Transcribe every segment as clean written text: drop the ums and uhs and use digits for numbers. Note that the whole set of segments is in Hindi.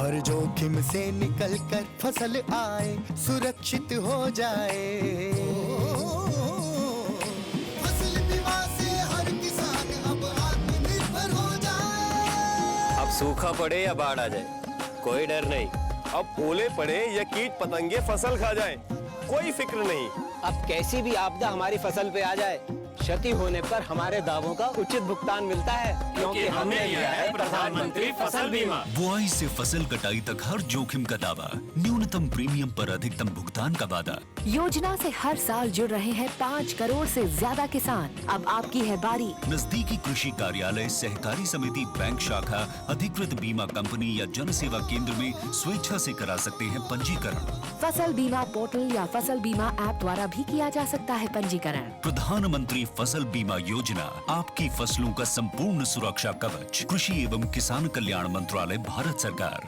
हर जोखिम से निकल कर फसल आए, सुरक्षित हो जाए। फसल बीमा से हर किसान अब आत्मनिर्भर हो जाए। अब सूखा पड़े या बाढ़ आ जाए, कोई डर नहीं। अब ओले पड़े या कीट पतंगे फसल खा जाए, कोई फिक्र नहीं। अब कैसी भी आपदा हमारी फसल पे आ जाए, क्षति होने पर हमारे दावों का उचित भुगतान मिलता है, क्योंकि हमने लिया है प्रधानमंत्री फसल बीमा। बुआई से फसल कटाई तक हर जोखिम का दावा, न्यूनतम प्रीमियम पर अधिकतम भुगतान का वादा। योजना से हर साल जुड़ रहे हैं 5 करोड़ से ज्यादा किसान। अब आपकी है बारी। नजदीकी कृषि कार्यालय, सहकारी समिति, बैंक शाखा, अधिकृत बीमा कंपनी या जन सेवा केंद्र में स्वेच्छा से करा सकते हैं पंजीकरण। फसल बीमा पोर्टल या फसल बीमा ऐप द्वारा भी किया जा सकता है पंजीकरण। प्रधानमंत्री फसल बीमा योजना, आपकी फसलों का संपूर्ण सुरक्षा कवच। कृषि एवं किसान कल्याण मंत्रालय, भारत सरकार।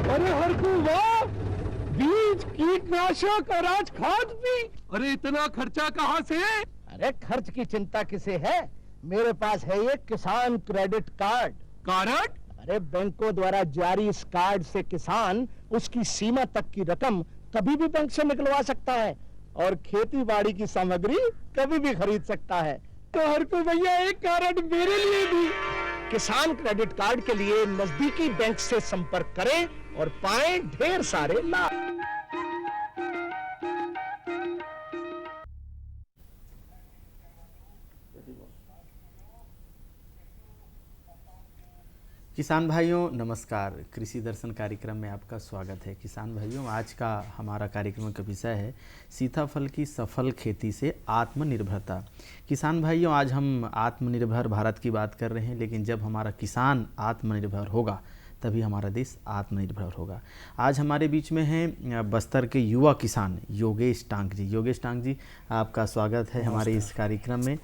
अरे हरकू वाह, बीज, कीटनाशक और आज खाद भी। अरे इतना खर्चा कहाँ से? अरे खर्च की चिंता किसे है, मेरे पास है ये किसान क्रेडिट कार्ड। कार्ड? अरे बैंकों द्वारा जारी इस कार्ड से किसान उसकी सीमा तक की रकम कभी भी बैंक से निकलवा सकता है और खेती बाड़ी की सामग्री कभी भी खरीद सकता है। तो हरकू भैया एक कार्ड मेरे लिए भी। किसान क्रेडिट कार्ड के लिए नजदीकी बैंक से संपर्क करें और पाएं ढेर सारे लाभ। किसान भाइयों नमस्कार, कृषि दर्शन कार्यक्रम में आपका स्वागत है। किसान भाइयों, आज का हमारा कार्यक्रम का विषय है सीताफल की सफल खेती से आत्मनिर्भरता। किसान भाइयों, आज हम आत्मनिर्भर भारत की बात कर रहे हैं, लेकिन जब हमारा किसान आत्मनिर्भर होगा तभी हमारा देश आत्मनिर्भर होगा। आज हमारे बीच में हैं बस्तर के युवा किसान योगेश टांक जी। योगेश टांक जी, आपका स्वागत है हमारे इस कार्यक्रम में।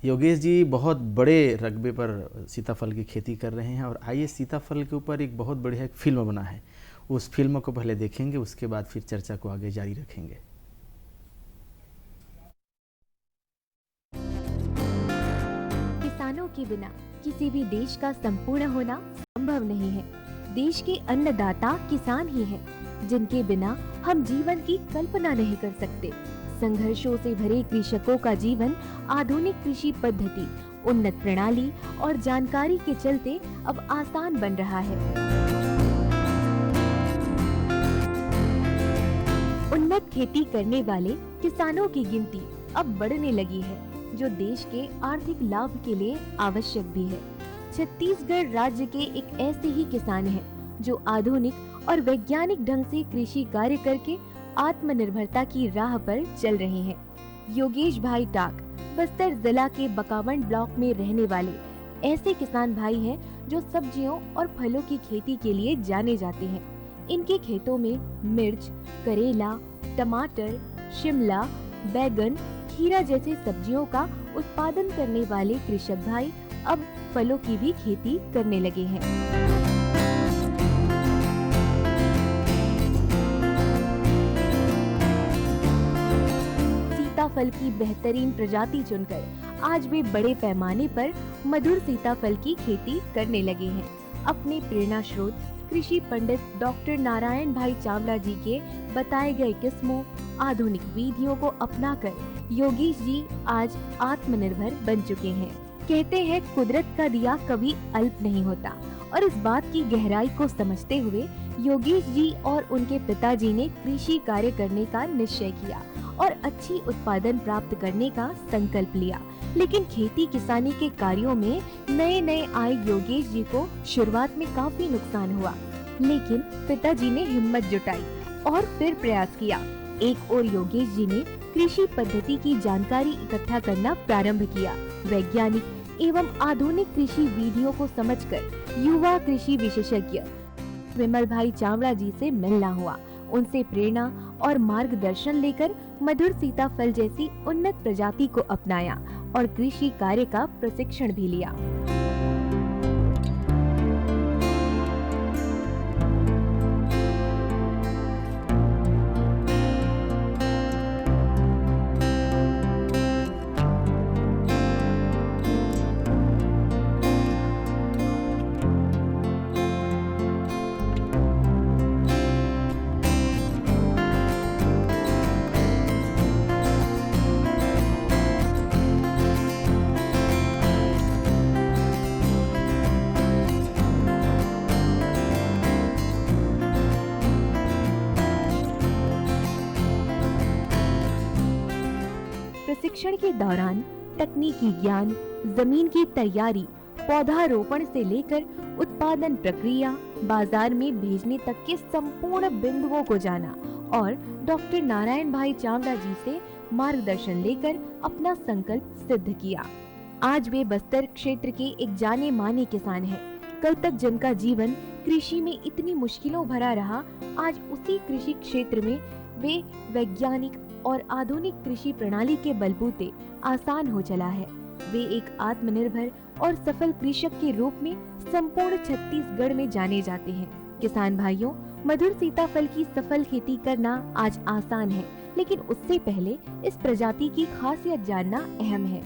योगेश जी बहुत बड़े रकबे पर सीताफल की खेती कर रहे हैं और आइए, सीताफल के ऊपर एक बहुत बढ़िया एक फिल्म बना है, उस फिल्म को पहले देखेंगे, उसके बाद फिर चर्चा को आगे जारी रखेंगे। किसानों के बिना किसी भी देश का संपूर्ण होना संभव नहीं है। देश के अन्नदाता किसान ही हैं, जिनके बिना हम जीवन की कल्पना नहीं कर सकते। संघर्षों से भरे कृषकों का जीवन आधुनिक कृषि पद्धति, उन्नत प्रणाली और जानकारी के चलते अब आसान बन रहा है। उन्नत खेती करने वाले किसानों की गिनती अब बढ़ने लगी है, जो देश के आर्थिक लाभ के लिए आवश्यक भी है। छत्तीसगढ़ राज्य के एक ऐसे ही किसान हैं, जो आधुनिक और वैज्ञानिक ढंग से कृषि कार्य करके आत्मनिर्भरता की राह पर चल रहे हैं। योगेश भाई टाक बस्तर जिला के बकावंड ब्लॉक में रहने वाले ऐसे किसान भाई हैं, जो सब्जियों और फलों की खेती के लिए जाने जाते हैं। इनके खेतों में मिर्च, करेला, टमाटर, शिमला, बैगन, खीरा जैसे सब्जियों का उत्पादन करने वाले कृषक भाई अब फलों की भी खेती करने लगे हैं। सीताफल की बेहतरीन प्रजाति चुनकर आज वे बड़े पैमाने पर मधुर सीताफल की खेती करने लगे हैं। अपने प्रेरणा स्रोत कृषि पंडित डॉक्टर नारायण भाई चावला जी के बताए गए किस्मों, आधुनिक विधियों को अपनाकर योगेश जी आज आत्मनिर्भर बन चुके हैं। कहते हैं कुदरत का दिया कभी अल्प नहीं होता, और इस बात की गहराई को समझते हुए योगेश जी और उनके पिताजी ने कृषि कार्य करने का निश्चय किया और अच्छी उत्पादन प्राप्त करने का संकल्प लिया। लेकिन खेती किसानी के कार्यों में नए आए योगेश जी को शुरुआत में काफी नुकसान हुआ, लेकिन पिताजी ने हिम्मत जुटाई और फिर प्रयास किया। एक और योगेश जी ने कृषि पद्धति की जानकारी इकट्ठा करना प्रारंभ किया। वैज्ञानिक एवं आधुनिक कृषि विधियों को समझकर युवा कृषि विशेषज्ञ विमल भाई चावला जी से मिलना हुआ। उनसे प्रेरणा और मार्गदर्शन लेकर मधुर सीताफल जैसी उन्नत प्रजाति को अपनाया और कृषि कार्य का प्रशिक्षण भी लिया। प्रशिक्षण के दौरान तकनीकी ज्ञान, जमीन की तैयारी, पौधारोपण से लेकर उत्पादन प्रक्रिया, बाजार में भेजने तक के संपूर्ण बिंदुओं को जाना और डॉक्टर नारायण भाई चावड़ा जी से मार्गदर्शन लेकर अपना संकल्प सिद्ध किया। आज वे बस्तर क्षेत्र के एक जाने माने किसान हैं। कल तक जिनका जीवन कृषि में इतनी मुश्किलों भरा रहा, आज उसी कृषि क्षेत्र में वे वैज्ञानिक और आधुनिक कृषि प्रणाली के बलबूते आसान हो चला है। वे एक आत्मनिर्भर और सफल कृषक के रूप में संपूर्ण छत्तीसगढ़ में जाने जाते हैं। किसान भाइयों, मधुर सीताफल की सफल खेती करना आज आसान है, लेकिन उससे पहले इस प्रजाति की खासियत जानना अहम है।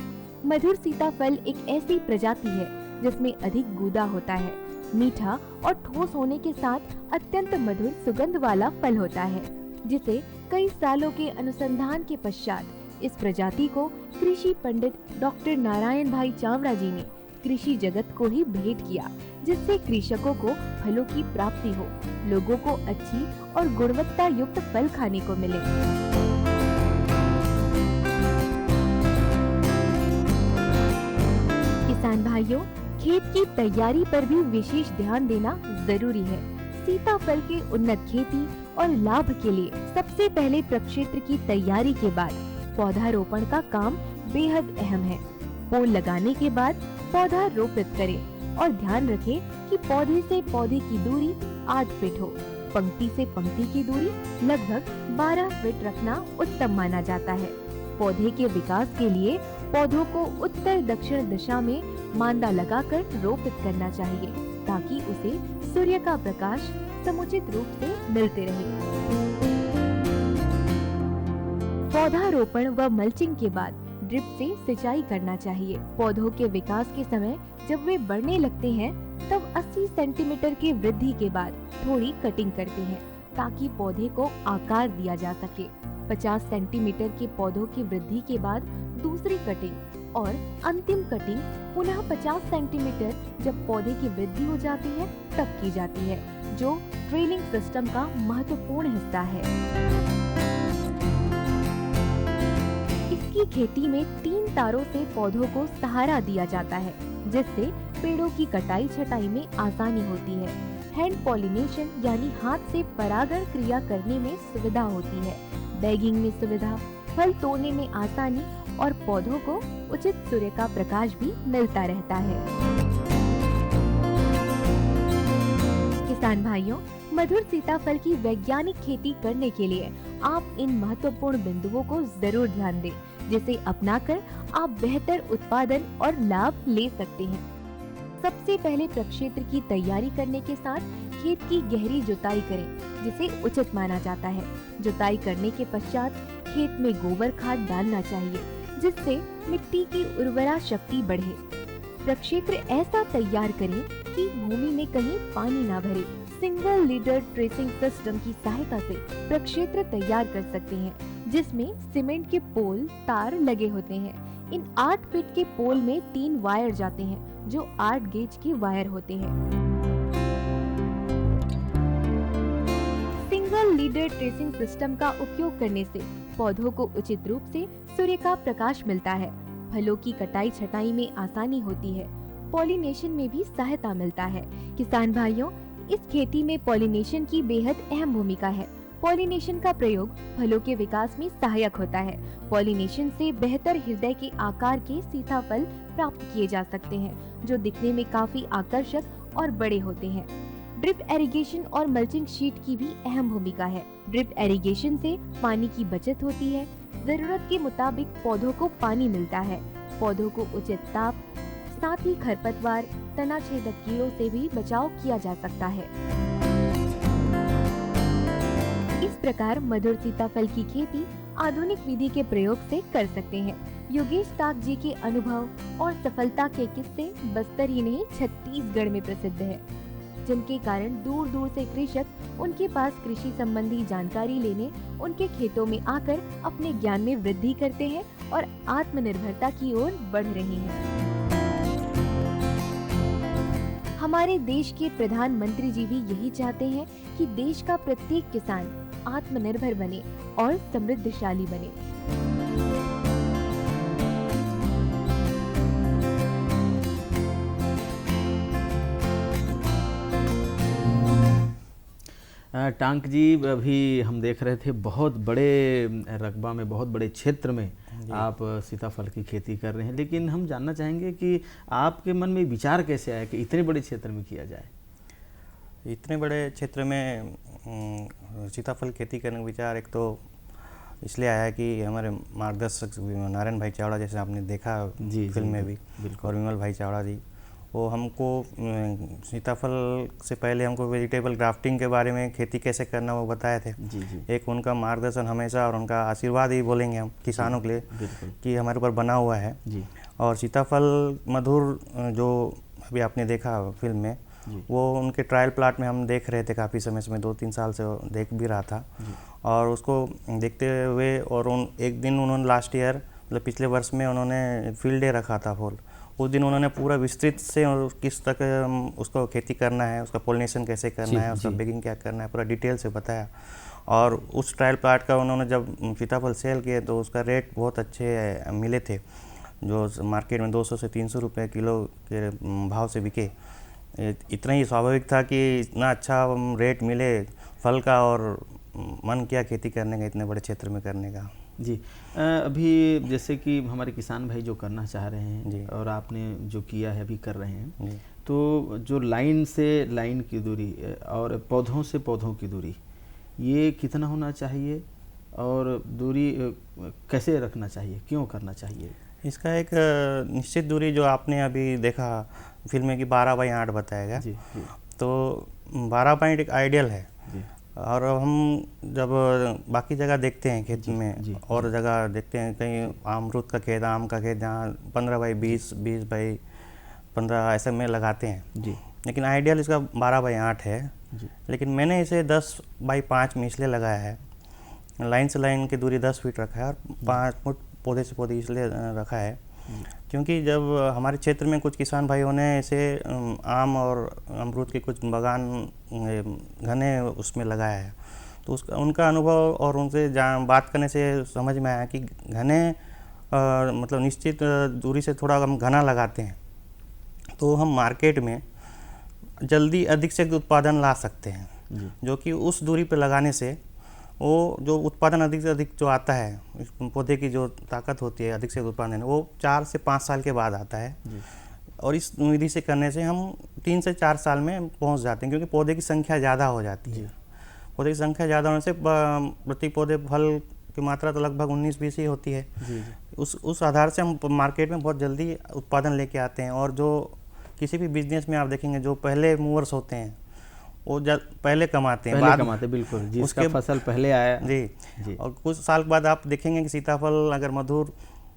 मधुर सीताफल एक ऐसी प्रजाति है जिसमें अधिक गूदा होता है, मीठा और ठोस होने के साथ अत्यंत मधुर सुगंध वाला फल होता है, जिसे कई सालों के अनुसंधान के पश्चात इस प्रजाति को कृषि पंडित डॉक्टर नारायण भाई चावड़ा जी ने कृषि जगत को ही भेंट किया, जिससे कृषकों को फलों की प्राप्ति हो, लोगों को अच्छी और गुणवत्ता युक्त फल खाने को मिले। किसान भाइयों, खेत की तैयारी पर भी विशेष ध्यान देना जरूरी है। सीताफल के उन्नत खेती और लाभ के लिए सबसे पहले प्रक्षेत्र की तैयारी के बाद पौधारोपण का काम बेहद अहम है। पोल लगाने के बाद पौधा रोपित करें और ध्यान रखें कि पौधे से पौधे की दूरी 8 फीट हो। पंक्ति से पंक्ति की दूरी लगभग 12 फीट रखना उत्तम माना जाता है। पौधे के विकास के लिए पौधों को उत्तर दक्षिण दिशा में मांदा लगाकर रोपित करना चाहिए, ताकि उसे सूर्य का प्रकाश समुचित रूप से मिलते रहे। पौधारोपण व मल्चिंग के बाद ड्रिप से सिंचाई करना चाहिए। पौधों के विकास के समय जब वे बढ़ने लगते हैं, तब 80 सेंटीमीटर की वृद्धि के बाद थोड़ी कटिंग करते हैं, ताकि पौधे को आकार दिया जा सके। 50 सेंटीमीटर के पौधों की वृद्धि के बाद दूसरी कटिंग और अंतिम कटिंग पुनः 50 सेंटीमीटर जब पौधे की वृद्धि हो जाती है तब की जाती है, जो ट्रेलिंग सिस्टम का महत्वपूर्ण हिस्सा है। इसकी खेती में 3 तारों से पौधों को सहारा दिया जाता है, जिससे पेड़ों की कटाई छटाई में आसानी होती है। हैंड पॉलिनेशन यानी हाथ से परागण क्रिया करने में सुविधा होती है। बैगिंग में सुविधा, फल तोड़ने में आसानी और पौधों को उचित सूर्य का प्रकाश भी मिलता रहता है। किसान भाइयों, मधुर सीताफल की वैज्ञानिक खेती करने के लिए आप इन महत्वपूर्ण बिंदुओं को जरूर ध्यान दें, जिसे अपनाकर आप बेहतर उत्पादन और लाभ ले सकते हैं। सबसे पहले प्रक्षेत्र की तैयारी करने के साथ खेत की गहरी जुताई करें, जिसे उचित माना जाता है। जुताई करने के पश्चात खेत में गोबर खाद डालना चाहिए, जिससे मिट्टी की उर्वरा शक्ति बढ़े। प्रक्षेत्र ऐसा तैयार करें कि भूमि में कहीं पानी ना भरे। सिंगल लीडर ट्रेसिंग सिस्टम की सहायता से प्रक्षेत्र तैयार कर सकते हैं, जिसमें सीमेंट के पोल तार लगे होते हैं। इन 8 फीट के पोल में 3 वायर जाते हैं, जो 8 गेज के वायर होते हैं। सिंगल लीडर ट्रेसिंग सिस्टम का उपयोग करने से पौधों को उचित रूप से सूर्य का प्रकाश मिलता है, फलों की कटाई छटाई में आसानी होती है, पॉलिनेशन में भी सहायता मिलता है। किसान भाइयों, इस खेती में पॉलिनेशन की बेहद अहम भूमिका है। पॉलिनेशन का प्रयोग फलों के विकास में सहायक होता है। पॉलिनेशन से बेहतर हृदय के आकार के सीताफल प्राप्त किए जा सकते हैं, जो दिखने में काफी आकर्षक और बड़े होते हैं। ड्रिप एरीगेशन और मल्चिंग शीट की भी अहम भूमिका है। ड्रिप एरीगेशन से पानी की बचत होती है, जरूरत के मुताबिक पौधों को पानी मिलता है, पौधों को उचित ताप, साथ ही खरपतवार, तना छेदक कीड़ों से भी बचाव किया जा सकता है। इस प्रकार मधुर सीताफल की खेती आधुनिक विधि के प्रयोग से कर सकते हैं। योगेश ताक जी के अनुभव और सफलता के किस्से बस्तर ही नहीं छत्तीसगढ़ में प्रसिद्ध है, जिनके कारण दूर दूर से कृषक उनके पास कृषि संबंधी जानकारी लेने उनके खेतों में आकर अपने ज्ञान में वृद्धि करते हैं और आत्मनिर्भरता की ओर बढ़ रहे हैं। हमारे देश के प्रधानमंत्री जी भी यही चाहते हैं कि देश का प्रत्येक किसान आत्मनिर्भर बने और समृद्धशाली बने। टांक जी, अभी हम देख रहे थे बहुत बड़े रकबा में, बहुत बड़े क्षेत्र में आप सीताफल की खेती कर रहे हैं, लेकिन हम जानना चाहेंगे कि आपके मन में विचार कैसे आया कि इतने बड़े क्षेत्र में किया जाए? इतने बड़े क्षेत्र में सीताफल खेती करने का विचार एक तो इसलिए आया कि हमारे मार्गदर्शक नारायण भाई चावड़ा, जैसे आपने देखा फिल्म में भी, और विमल भाई चावड़ा जी, वो हमको सीताफल से पहले हमको वेजिटेबल ग्राफ्टिंग के बारे में, खेती कैसे करना, वो बताए थे। एक उनका मार्गदर्शन हमेशा और उनका आशीर्वाद ही बोलेंगे हम किसानों के लिए कि हमारे ऊपर बना हुआ है। और सीताफल मधुर जो अभी आपने देखा फिल्म में, वो उनके ट्रायल प्लाट में हम देख रहे थे काफ़ी समय से, मैं 2-3 साल से देख भी रहा था। और उसको देखते हुए, और एक दिन उन्होंने लास्ट ईयर, मतलब पिछले वर्ष में उन्होंने फील्ड डे रखा था फूल, उस दिन उन्होंने पूरा विस्तृत से और किस तक उसको खेती करना है, उसका पोलिनेशन कैसे करना है, उसका बेगिंग क्या करना है, पूरा डिटेल से बताया। और उस ट्रायल प्लाट का उन्होंने जब सीताफल सेल किए तो उसका रेट बहुत अच्छे मिले थे, जो मार्केट में 200 से 300 रुपये किलो के भाव से बिके। इतना ही स्वाभाविक था कि इतना अच्छा रेट मिले फल का, और मन किया खेती करने का, इतने बड़े क्षेत्र में करने का। जी, अभी जैसे कि हमारे किसान भाई जो करना चाह रहे हैं जी, और आपने जो किया है, अभी कर रहे हैं, तो जो लाइन से लाइन की दूरी और पौधों से पौधों की दूरी, ये कितना होना चाहिए और दूरी कैसे रखना चाहिए, क्यों करना चाहिए? इसका एक निश्चित दूरी जो आपने अभी देखा फिल्म में कि 12x8 बताया गया, तो 12 एक आइडियल है। और हम जब बाकी जगह देखते हैं खेत में, और जगह देखते हैं कहीं अमरूद का खेत, आम का खेत, जहाँ 15x20, 20x15 ऐसे में लगाते हैं जी, लेकिन आइडियल इसका 12x8 है जी। लेकिन मैंने इसे 10x5 में इसलिए लगाया है, लाइन से लाइन की दूरी 10 फीट रखा है, और 5 फुट पौधे से पौधे इसलिए रखा है क्योंकि जब हमारे क्षेत्र में कुछ किसान भाइयों ने ऐसे आम और अमरूद के कुछ बागान घने उसमें लगाया है, तो उसका उनका अनुभव और उनसे बात करने से समझ में आया कि घने मतलब निश्चित दूरी से थोड़ा हम घना लगाते हैं तो हम मार्केट में जल्दी अधिक से अधिक उत्पादन ला सकते हैं, जो कि उस दूरी पर लगाने से वो जो उत्पादन अधिक से अधिक जो आता है, पौधे की जो ताकत होती है अधिक से उत्पादन, वो 4 से 5 साल के बाद आता है। और इस विधि से करने से हम 3 से 4 साल में पहुंच जाते हैं, क्योंकि पौधे की संख्या ज़्यादा हो जाती है। पौधे की संख्या ज़्यादा होने से प्रति पौधे फल की मात्रा तो लगभग 19-20 ही होती है। उस आधार से हम मार्केट में बहुत जल्दी उत्पादन लेके आते हैं। और जो किसी भी बिजनेस में आप देखेंगे, जो पहले मूवर्स होते हैं वो पहले कमाते हैं, बाद कमाते, बिल्कुल, जिसका फसल पहले आया जी। और कुछ साल बाद आप देखेंगे कि सीताफल अगर मधुर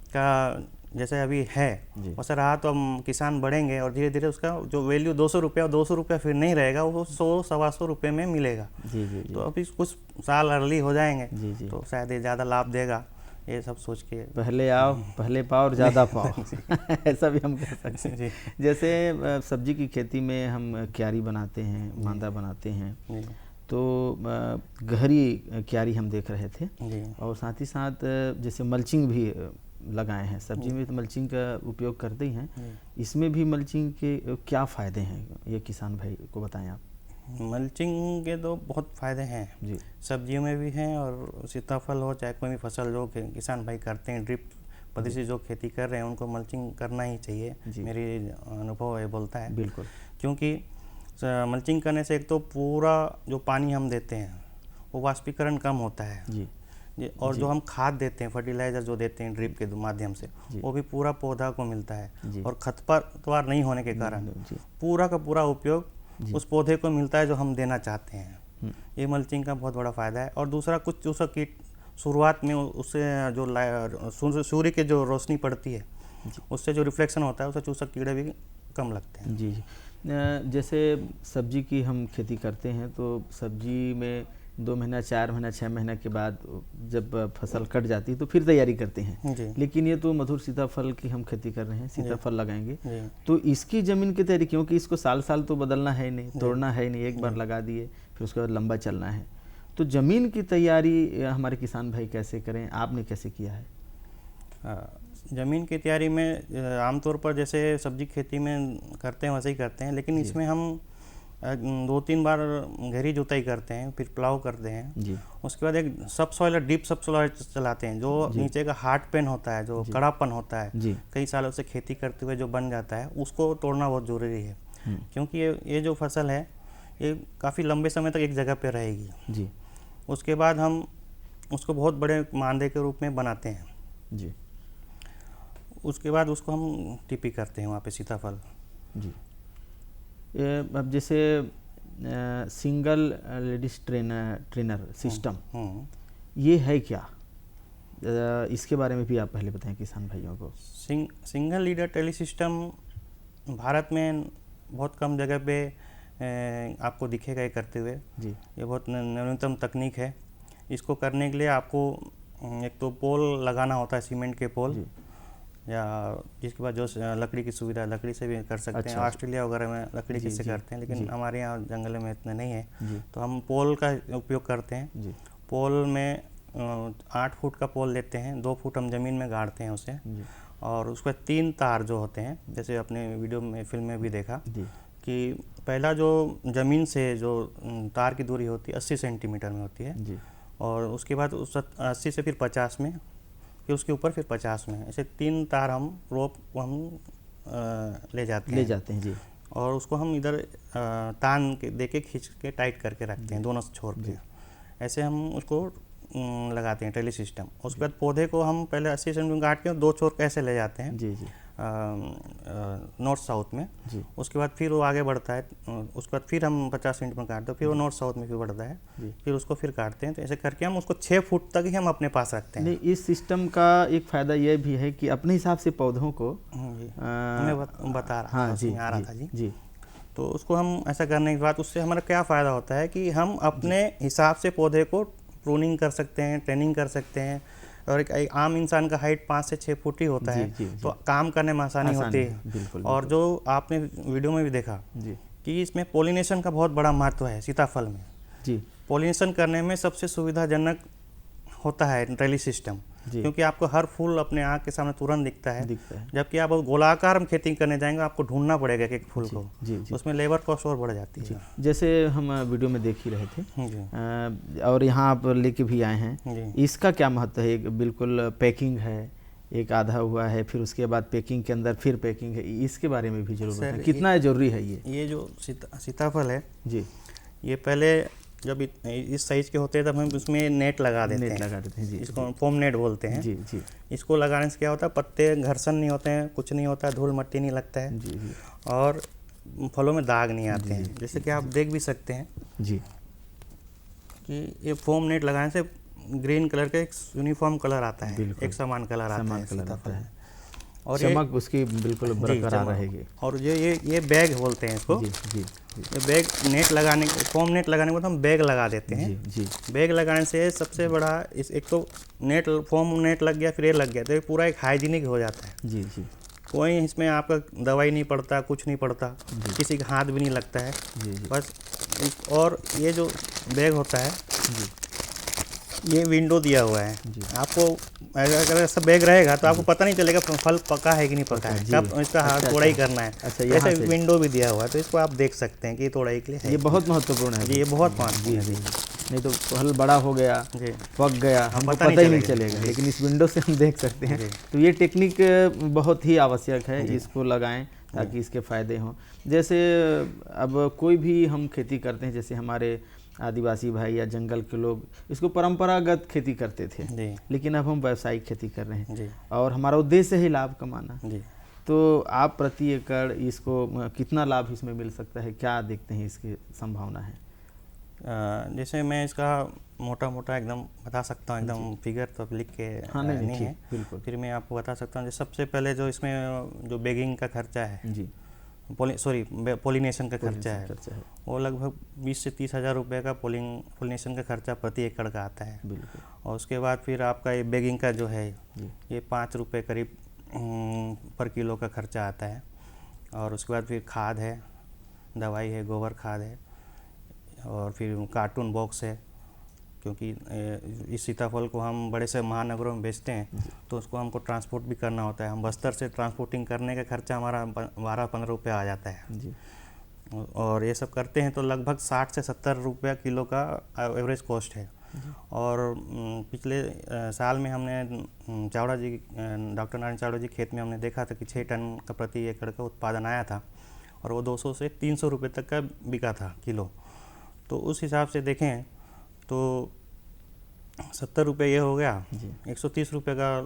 का जैसे अभी है वैसा रहा, तो हम किसान बढ़ेंगे और धीरे धीरे उसका जो वैल्यू 200 रुपये और 200 रुपये फिर नहीं रहेगा, वो 100-125 रुपये में मिलेगा। तो अभी कुछ साल अर्ली हो जाएंगे तो शायद ये ज़्यादा लाभ देगा, ये सब सोच के पहले आओ पहले पाओ और ज़्यादा पाओ ऐसा भी हम कह सकते हैं। जैसे सब्जी की खेती में हम क्यारी बनाते हैं, मांदा बनाते हैं, तो गहरी क्यारी हम देख रहे थे, और साथ ही साथ जैसे मल्चिंग भी लगाए हैं। सब्जी में तो मल्चिंग का उपयोग करते ही हैं, इसमें भी मल्चिंग के क्या फ़ायदे हैं, ये किसान भाई को बताएं आप। मल्चिंग के तो बहुत फ़ायदे हैं जी, सब्जियों में भी हैं, और सीताफल हो चाहे कोई भी फसल जो किसान भाई करते हैं, ड्रिप पद्धति से जो खेती कर रहे हैं, उनको मल्चिंग करना ही चाहिए, मेरी अनुभव ये बोलता है। बिल्कुल, क्योंकि मल्चिंग करने से एक तो पूरा जो पानी हम देते हैं वो वाष्पीकरण कम होता है जी, और जो हम खाद देते हैं, फर्टिलाइज़र जो देते हैं ड्रिप के माध्यम से, वो भी पूरा पौधा को मिलता है, और खरपतवार नहीं होने के कारण पूरा का पूरा उपयोग उस पौधे को मिलता है जो हम देना चाहते हैं। ये मल्चिंग का बहुत बड़ा फ़ायदा है। और दूसरा, कुछ चूसक कीट शुरुआत में उससे जो सूर्य की जो रोशनी पड़ती है उससे जो रिफ्लेक्शन होता है, उससे चूसक कीड़े भी कम लगते हैं। जी, जैसे सब्जी की हम खेती करते हैं तो सब्जी में 2 महीना, 4 महीना, 6 महीना के बाद जब फसल कट जाती है तो फिर तैयारी करते हैं। लेकिन ये तो मधुर सीताफल की हम खेती कर रहे हैं, सीताफल लगाएंगे, तो इसकी ज़मीन की तैयारी, क्योंकि इसको साल साल तो बदलना है नहीं, तोड़ना है नहीं, एक बार लगा दिए फिर उसके बाद लंबा चलना है, तो ज़मीन की तैयारी हमारे किसान भाई कैसे करें, आपने कैसे किया है? ज़मीन की तैयारी में आमतौर पर जैसे सब्जी खेती में करते हैं वैसे ही करते हैं, लेकिन इसमें हम 2-3 बार गहरी जुताई करते हैं, फिर प्लाव करते हैं जी। उसके बाद एक सब सॉइलर, डीप सब सॉइलर चलाते हैं, जो नीचे का हार्ड पेन होता है, जो कड़ापन होता है, जी। कई सालों से खेती करते हुए जो बन जाता है, उसको तोड़ना बहुत ज़रूरी है। क्योंकि ये जो फसल है ये काफ़ी लंबे समय तक एक जगह पे रहेगी जी। उसके बाद हम उसको बहुत बड़े मांदे के रूप में बनाते हैं जी। उसके बाद उसको हम टिपी करते हैं वहाँ पे सीताफल। जी। अब जैसे सिंगल लेडीज ट्रेनर सिस्टम ये है क्या, इसके बारे में भी आप पहले बताएं किसान भाइयों को। Single leader tele system Bharat में बहुत कम जगह पे आपको दिखेगा ये करते हुए जी। ये बहुत नवीनतम तकनीक है। इसको करने के लिए आपको एक तो पोल लगाना होता है, सीमेंट के पोल, या जिसके बाद जो लकड़ी की सुविधा, लकड़ी से भी कर सकते हैं। ऑस्ट्रेलिया वगैरह में लकड़ी से करते हैं, लेकिन हमारे यहाँ जंगल में इतने नहीं है, तो हम पोल का उपयोग करते हैं। पोल में 8 फुट का पोल लेते हैं, 2 फुट हम ज़मीन में गाड़ते हैं उसे, और उसके 3 तार जो होते हैं, जैसे अपने वीडियो में फिल्म में भी देखा कि पहला जो ज़मीन से जो तार की दूरी होती है 80 सेंटीमीटर में होती है, और उसके बाद उस 80 से फिर 50 में, फिर उसके ऊपर फिर 50 में, ऐसे 3 तार हम रोप हम ले जाते हैं जी। और उसको हम इधर तान के दे के खींच के टाइट करके रखते हैं दोनों छोर पे। ऐसे हम उसको लगाते हैं टेली सिस्टम। उसके बाद पौधे को हम पहले 80 सेंटीमीटर काट के 2 छोर कैसे ले जाते हैं जी। नॉर्थ साउथ में। उसके बाद फिर वो आगे बढ़ता है, उसके बाद फिर हम 50 सेंटीमीटर काटते हैं, फिर वो नॉर्थ साउथ में फिर बढ़ता है, फिर उसको फिर काटते हैं। तो ऐसे करके हम उसको 6 फुट तक ही हम अपने पास रखते हैं। नहीं, इस सिस्टम का एक फ़ायदा यह भी है कि अपने हिसाब से पौधों को मैं बता रहा था जी। तो उसको हम ऐसा करने के बाद उससे हमारा क्या फ़ायदा होता है कि हम अपने हिसाब से पौधे को प्रूनिंग कर सकते हैं, ट्रेनिंग कर सकते हैं। और एक आम इंसान का हाइट 5 से 6 फुट ही होता है, तो काम करने में आसानी होती है। और जो आपने वीडियो में भी देखा कि इसमें पोलिनेशन का बहुत बड़ा महत्व है सीताफल में जी। पोलिनेशन करने में सबसे सुविधाजनक होता है टेली सिस्टम, क्योंकि आपको हर फूल अपने आँख के सामने तुरंत दिखता है। जबकि आप गोलाकार में खेती करने जाएंगे आपको ढूंढना पड़ेगा एक फूल को, उसमें लेबर कॉस्ट और बढ़ जाती है। जैसे हम वीडियो में देख ही रहे थे और यहाँ आप लेके भी आए हैं, इसका क्या महत्व है? बिल्कुल पैकिंग है, एक आधा हुआ है, फिर उसके बाद पैकिंग के अंदर फिर पैकिंग है, इसके बारे में भी जरूर बताएं, कितना जरूरी है ये जो सीताफल है जी। ये पहले जब इस साइज के होते हैं तब हम उसमें नेट लगा देते हैं जी। इसको फोम नेट बोलते हैं जी। इसको लगाने से क्या होता है, पत्ते घर्षण नहीं होते हैं, कुछ नहीं होता है, धूल मट्टी नहीं लगता है जी। और फलों में दाग नहीं आते हैं। जैसे कि आप देख भी सकते हैं जी कि ये फोम नेट लगाने से ग्रीन कलर का एक यूनिफॉर्म कलर आता है, एक समान कलर आता है और चमक उसकी बिल्कुल बरकरार रहेगी। और ये बैग बोलते हैं इसको जी। ये बैग नेट लगाने, फोम नेट लगाने के बाद हम बैग लगा देते हैं जी। बैग लगाने से सबसे बड़ा एक तो नेट, फोम नेट लग गया, फिर ये लग गया, तो ये पूरा एक हाइजीनिक हो जाता है जी। कोई इसमें आपका दवाई नहीं पड़ता, कुछ नहीं पड़ता, किसी का हाथ भी नहीं लगता है बस। और ये जो बैग होता है ये विंडो दिया हुआ है आपको, अगर ऐसा बैग रहेगा तो आपको पता नहीं चलेगा फल पका है कि नहीं पका है, कब इसका तोड़ाई करना है। ऐसे विंडो भी दिया हुआ है, तो इसको आप देख सकते हैं कि तोड़ाई के लिए है। ये बहुत महत्वपूर्ण है जी, ये बहुत महत्वपूर्ण है। नहीं तो फल बड़ा हो गया, पक गया, हमको पता ही नहीं चलेगा, लेकिन इस विंडो से हम देख सकते हैं। तो ये टेक्निक बहुत ही आवश्यक है, इसको लगाएं ताकि इसके फ़ायदे हों। जैसे अब कोई भी हम खेती करते हैं, जैसे हमारे आदिवासी भाई या जंगल के लोग इसको परंपरागत खेती करते थे, लेकिन अब हम व्यावसायिक खेती कर रहे हैं और हमारा उद्देश्य है लाभ कमाना। तो आप प्रति एकड़ इसको कितना लाभ इसमें मिल सकता है, क्या देखते हैं इसकी संभावना है? जैसे मैं इसका मोटा मोटा एकदम बता सकता हूँ, एकदम फिगर तो लिख के नहीं है, बिल्कुल। फिर मैं आपको बता सकता हूँ। सबसे पहले जो इसमें जो बैगिंग का खर्चा है जी, पोलिनेशन का खर्चा है, वो लगभग 20 से 30 हज़ार रुपये का पोलिनेशन का खर्चा प्रति एकड़ का आता है। बिल्कुल। और उसके बाद फिर आपका ये बैगिंग का जो है ये 5 रुपये करीब पर किलो का खर्चा आता है। और उसके बाद फिर खाद है, दवाई है, गोबर खाद है, और फिर कार्टून बॉक्स है, क्योंकि इस सीताफल को हम बड़े से महानगरों में बेचते हैं तो उसको हमको ट्रांसपोर्ट भी करना होता है। हम बस्तर से ट्रांसपोर्टिंग करने का खर्चा हमारा 12-15 रुपये आ जाता है जी। और ये सब करते हैं तो लगभग 60 से 70 रुपया किलो का एवरेज कॉस्ट है। और पिछले साल में हमने चावड़ा जी डॉक्टर नारायण चावड़ा जी खेत में हमने देखा था कि 6 टन का प्रति एकड़ का उत्पादन आया था और वो 200 से 300 रुपये तक का बिका था किलो। तो उस हिसाब से देखें तो 70 रुपये ये हो गया, 130 रुपये का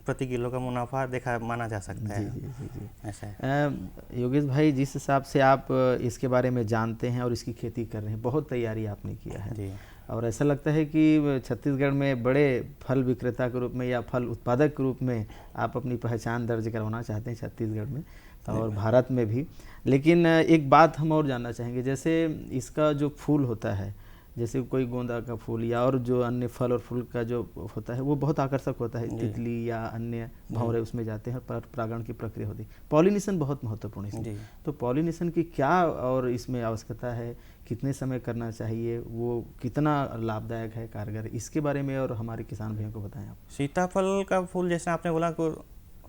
प्रति किलो का मुनाफा देखा माना जा सकता है। जी। ऐसा है। योगेश भाई, जिस हिसाब से आप इसके बारे में जानते हैं और इसकी खेती कर रहे हैं, बहुत तैयारी आपने किया है जी। और ऐसा लगता है कि छत्तीसगढ़ में बड़े फल विक्रेता के रूप में या फल उत्पादक के रूप में आप अपनी पहचान दर्ज करवाना चाहते हैं छत्तीसगढ़ में और भारत में भी। लेकिन एक बात हम और जानना चाहेंगे, जैसे इसका जो फूल होता है, जैसे कोई गोंदा का फूल या और जो अन्य फल और फूल का जो होता है वो बहुत आकर्षक होता है, तितली या अन्य भंवरे उसमें जाते हैं और परागण की प्रक्रिया होती है। पॉलिनेशन बहुत महत्वपूर्ण है, तो पॉलिनेशन की क्या और इसमें आवश्यकता है, कितने समय करना चाहिए, वो कितना लाभदायक है, कारगर, इसके बारे में और हमारे किसान भाइयों को बताएं आप। सीताफल का फूल जैसे आपने बोला को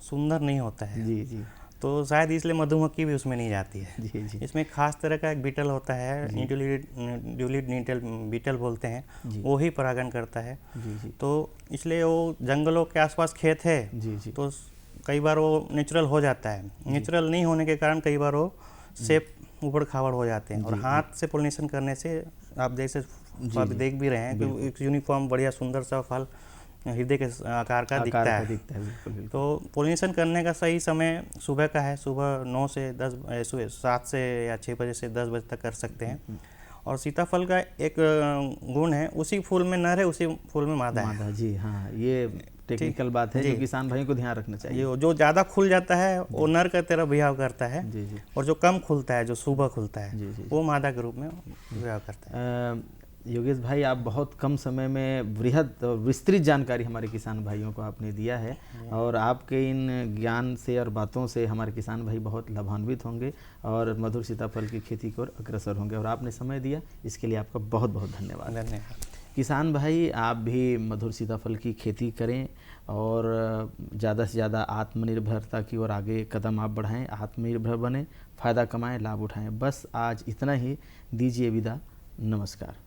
सुंदर नहीं होता है, जी, तो शायद इसलिए मधुमक्खी भी उसमें नहीं जाती है। जी। इसमें खास तरह का एक बीटल होता है, ड्यूलिड नीटल बीटल बोलते हैं, वो ही परागण करता है। जी। तो इसलिए वो जंगलों के आसपास खेत है जी। तो कई बार वो नेचुरल हो जाता है। नेचुरल नहीं होने के कारण कई बार वो सेप उबड़ खाबड़ हो जाते हैं। और हाथ से पोलिनेशन करने से आप जैसे देख भी रहे हैं कि एक यूनिफॉर्म बढ़िया सुंदर सा फल हृदय के आकार का दिखता है। बिल्कुल। तो पोलिनेशन करने का सही समय सुबह का है, सुबह 9 से 10, 7 से या 6 बजे से 10 बजे तक कर सकते हैं। और सीताफल का एक गुण है, उसी फूल में नर है, उसी फूल में मादा है। जी हाँ, ये टेक्निकल बात है जो किसान भाइयों को ध्यान रखना चाहिए। ये जो ज़्यादा खुल जाता है वो नर का तरह बिहाव करता है। जी। और जो कम खुलता है, जो सुबह खुलता है, वो मादा के रूप में बिहाव करता है। योगेश भाई, आप बहुत कम समय में बृहद और विस्तृत जानकारी हमारे किसान भाइयों को आपने दिया है और आपके इन ज्ञान से और बातों से हमारे किसान भाई बहुत लाभान्वित होंगे और मधुर सीताफल की खेती को अग्रसर होंगे। और आपने समय दिया, इसके लिए आपका बहुत बहुत धन्यवाद। किसान भाई, आप भी मधुर सीताफल की खेती करें और ज़्यादा से ज़्यादा आत्मनिर्भरता की ओर आगे कदम आप बढ़ाएं, आत्मनिर्भर बने, फ़ायदा कमाएं, लाभ उठाएं। बस आज इतना ही, दीजिए विदा, नमस्कार।